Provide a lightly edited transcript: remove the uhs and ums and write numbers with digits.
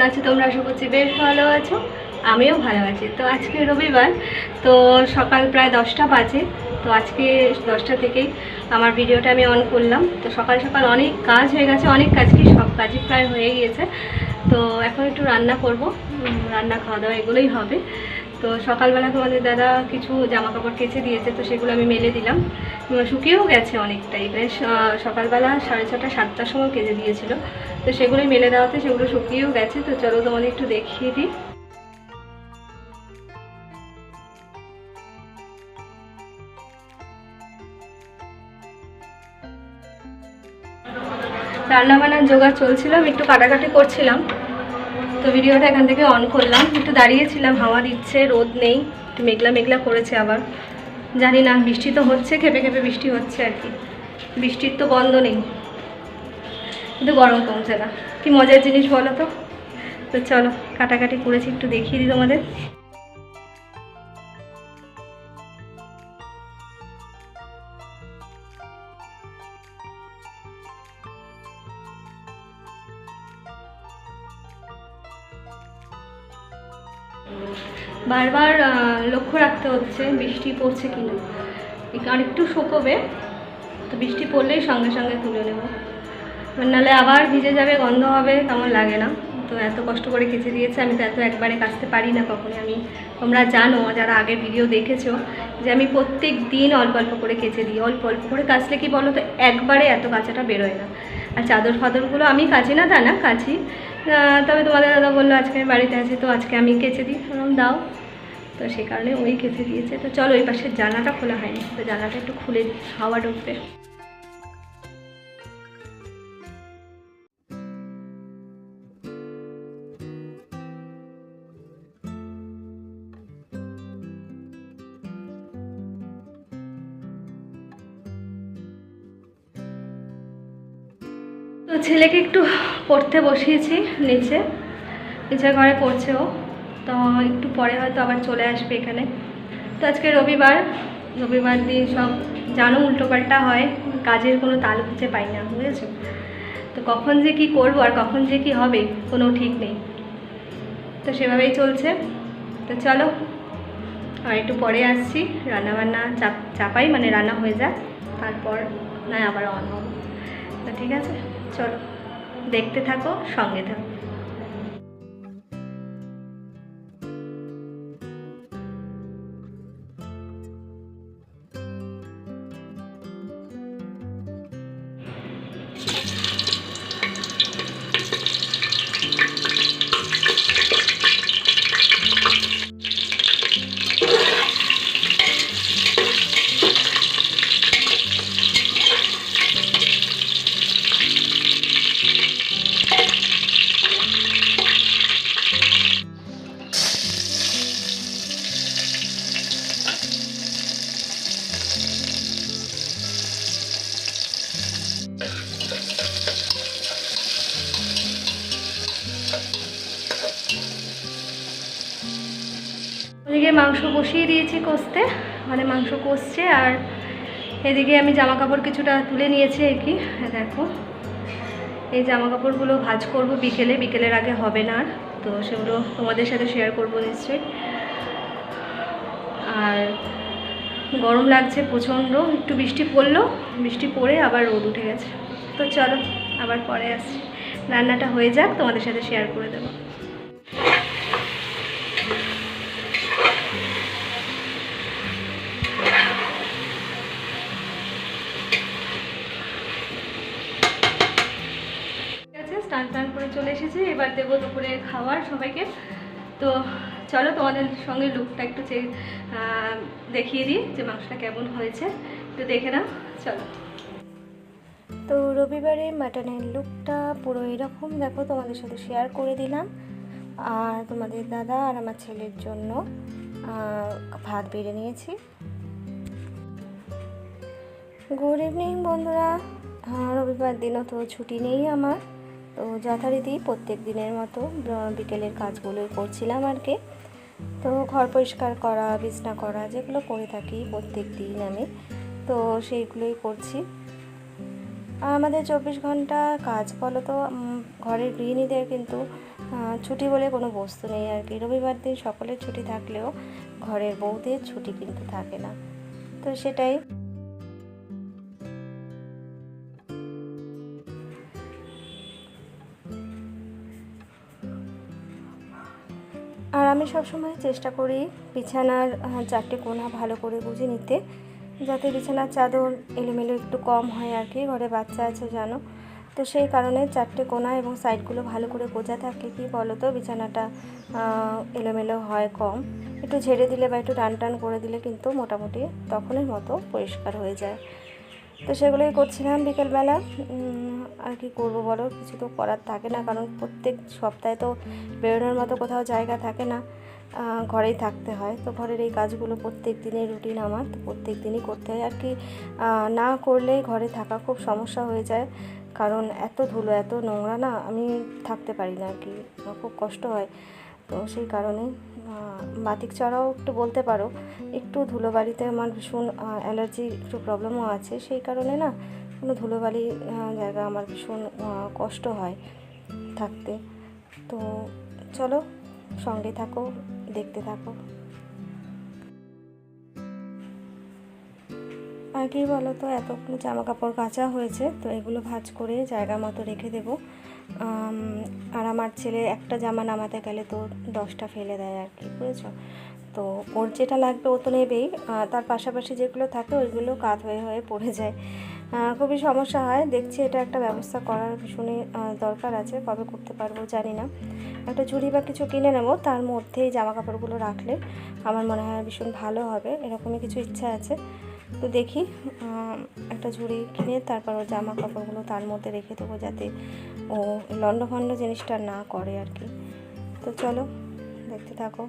আছো তোমরা? আশা করছি বেশ ভালো আছো, আমিও ভালো আছি। তো আজকে রবিবার, তো সকাল প্রায় 10টা বাজে। তো আজকে 10টা থেকেই আমার ভিডিওটা আমি অন করলাম। তো সকাল সকাল অনেক কাজ হয়ে গেছে, অনেক কাজ কি সব কাজই প্রায় হয়ে গিয়েছে। তো এখন একটু রান্না করব, রান্না খাওয়া দাওয়া এগুলোই হবে। তো সকালবেলা তোমাদের দাদা কিছু জামা কাপড় কেচে দিয়েছে, তো সেগুলো আমি মেলে দিলাম। শুকিয়েও গেছে অনেকটাই, বেশ সকালবেলা 6:30 7টার সময় কেচে দিয়েছিল। তো সেগুলোই মেলে দেওয়াতে সেগুলো শুকিয়েও গেছে। তো চলো তোমাদের একটু দেখিয়ে দিই। রান্নাবান্নার জোগাড় চলছিল, আমি একটু কাটাকাটি করছিলাম। তো ভিডিওটা এখান থেকে অন করলাম, একটু দাঁড়িয়েছিলাম, হাওয়া দিচ্ছে, রোদ নেই, একটু মেঘলা মেঘলা করেছে। আবার জানি না, বৃষ্টি তো হচ্ছে, খেপে খেপে বৃষ্টি হচ্ছে আর কি, বৃষ্টির তো বন্ধ নেই, কিন্তু গরম কমছে না। কি মজার জিনিস বলো তো। তো চলো কাটাকাটি করেছি, একটু দেখিয়ে দিই তোমাদের। বারবার লক্ষ্য রাখতে হচ্ছে বৃষ্টি পড়ছে কিনা, আর একটু শুকোবে, তো বৃষ্টি পড়লেই সঙ্গে সঙ্গে তুলে নেব, নাহলে আবার ভিজে যাবে, গন্ধ হবে, কেমন লাগে না। তো এত কষ্ট করে কেচে দিয়েছে, আমি তো এত একবারে কাচতে পারি না কখনই। আমি, তোমরা জানো যারা আগের ভিডিও দেখেছো, যে আমি প্রত্যেক দিন অল্প অল্প করে কেচে দিই। অল্প অল্প করে কাচলে কি বলো তো, একবারে এত কাচাটা বেরোয় না। আর চাদর ফাদরগুলো আমি কাচি না তা না, কাচি। তবে তোমাদের দাদা বললো আজকে আমি বাড়িতে আছি, তো আজকে আমি কেচে দিই, দাও। তো সে কারণে ওই কেচে দিয়েছে। তো চলো, ওই পাশের জানলাটা খোলা হয়নি, তো জানলাটা একটু খুলে দিই, হাওয়া ঢুকবে। তো ছেলেকে একটু পড়তে বসিয়েছি নিচে, নিচের ঘরে পড়ছে ও। তো একটু পরে হয়তো আবার চলে আসবে এখানে। তো আজকে রবিবার, রবিবার দিন সব জানো উল্টোপাল্টা হয়, কাজের কোনো তাল খুঁজে পাই না, বুঝেছো? তো কখন যে কি করবো আর কখন যে কি হবে কোনো ঠিক নেই, তো সেভাবেই চলছে। তো চলো আর একটু পরে আসছি, রান্নাবান্না চাপাই, মানে রান্না হয়ে যাক, তারপর নয় আবার অন হবো। তো ঠিক আছে, চলো দেখতে থাকো, সঙ্গে থাকো। ওদিকে মাংস বসিয়ে দিয়েছি কষতে, মানে মাংস কষছে, আর এদিকে আমি জামা কাপড় কিছুটা তুলে নিয়েছি আর কি। দেখো এই জামা কাপড়গুলো ভাঁজ করবো বিকেলে, বিকেলের আগে হবে না আর, তো সেগুলো তোমাদের সাথে শেয়ার করবো নিশ্চয়ই। আর গরম লাগছে প্রচণ্ড, একটু বৃষ্টি পড়লো, বৃষ্টি পড়ে আবার রোদ উঠে গেছে। তো চলো আবার পরে আসছি, রান্নাটা হয়ে যাক, তোমাদের সাথে শেয়ার করে দেবো। স্নান টান করে চলে এসেছি, এবার দেবো দুপুরের খাবার সবাইকে। তো চলো তোমাদের সঙ্গে লুকটা একটু দেখিয়ে দিই যে মাংসটা কেমন হয়েছে, একটু দেখে নাও, চলো। তো রবিবারে মাটনের লুকটা পুরো এরকম, দেখো তোমাদের সাথে শেয়ার করে দিলাম। আর তোমাদের দাদা আর আমার ছেলের জন্য ভাত বেড়ে নিয়েছি। গুড ইভিনিং বন্ধুরা, রবিবার দিনও তো ছুটি নেই আমার, তো যথারীতি প্রত্যেক দিনের মতো বিকেলের কাজগুলোই করছিলাম আর কি। তো ঘর পরিষ্কার করা, বিছনা করা, যেগুলো করে থাকি প্রত্যেক দিন আমি, তো সেইগুলোই করছি। আর আমাদের 24 ঘন্টা কাজ বলো তো, ঘরের গৃহিণীদের কিন্তু ছুটি বলে কোনো বস্তু নেই আর কি। রবিবার দিন সকলের ছুটি থাকলেও ঘরের বউদের ছুটি কিন্তু থাকে না, তো সেটাই। আর আমি সবসময় চেষ্টা করি বিছানার 4টে কোণা ভালো করে গুজে নিতে, যাতে বিছানার চাদর এলোমেলো একটু কম হয় আর কি। ঘরে বাচ্চা আছে জানো, তো সেই কারণে 4টে কোণা এবং সাইডগুলো ভালো করে গোজা থাকলে কি বলো তো, বিছানাটা এলোমেলো হয় কম। একটু ঝেড়ে দিলে বা একটু টান টান করে দিলে কিন্তু মোটামুটি তখনের মতো পরিষ্কার হয়ে যায়। তো সেগুলোই করছিলাম বিকেলবেলা। আর কি করব বলো, কিছু তো করার থাকে না, কারণ প্রত্যেক সপ্তাহে তো বেরোনোর মতো কোথাও জায়গা থাকে না, ঘরেই থাকতে হয়। তো ঘরের এই কাজগুলো প্রত্যেক দিনের রুটিন আমার, তো প্রত্যেক দিনই করতে হয় আর কি। না করলে ঘরে থাকা খুব সমস্যা হয়ে যায়, কারণ এত ধুলো এত নোংরা না, আমি থাকতে পারি না আর কি, খুব কষ্ট হয়। তো সেই কারণে বাতিক চড়াও একটু বলতে পারো, একটু ধুলোবালিতে আমার ভীষণ অ্যালার্জি একটু প্রবলেমও আছে, সেই কারণে না কোনো ধুলোবালি জায়গা আমার ভীষণ কষ্ট হয় থাকতে। তো চলো সঙ্গে থাকো, দেখতে থাকো। আর কি বলো তো, এতগুলো জামা কাপড় কাচা হয়েছে, তো এগুলো ভাঁজ করে জায়গা মতো রেখে দেবো। আর আমার ছেলে একটা জামা নামাতে গেলে তো 10টা ফেলে দেয় আর কি, বুঝেছো। তো ওর যেটা লাগবে ও তো নেবেই, তার পাশাপাশি যেগুলো থাকে ওইগুলো কাত হয়ে হয়ে পড়ে যায়, খুবই সমস্যা হয়। দেখছি এটা একটা ব্যবস্থা করার ভীষণই দরকার আছে, কবে করতে পারবো জানি না। একটা ঝুড়ি বা কিছু কিনে নেবো, তার মধ্যেই জামা কাপড়গুলো রাখলে আমার মনে হয় ভীষণ ভালো হবে, এরকমই কিছু ইচ্ছা আছে। তো দেখি একটা ঝুড়ি কিনে তারপর ওর জামা কাপড়গুলো তার মধ্যে রেখে দেবো, যাতে ও লন্ডভন্ড জিনিসটা না করে আর কি। তো চলো দেখতে থাকো।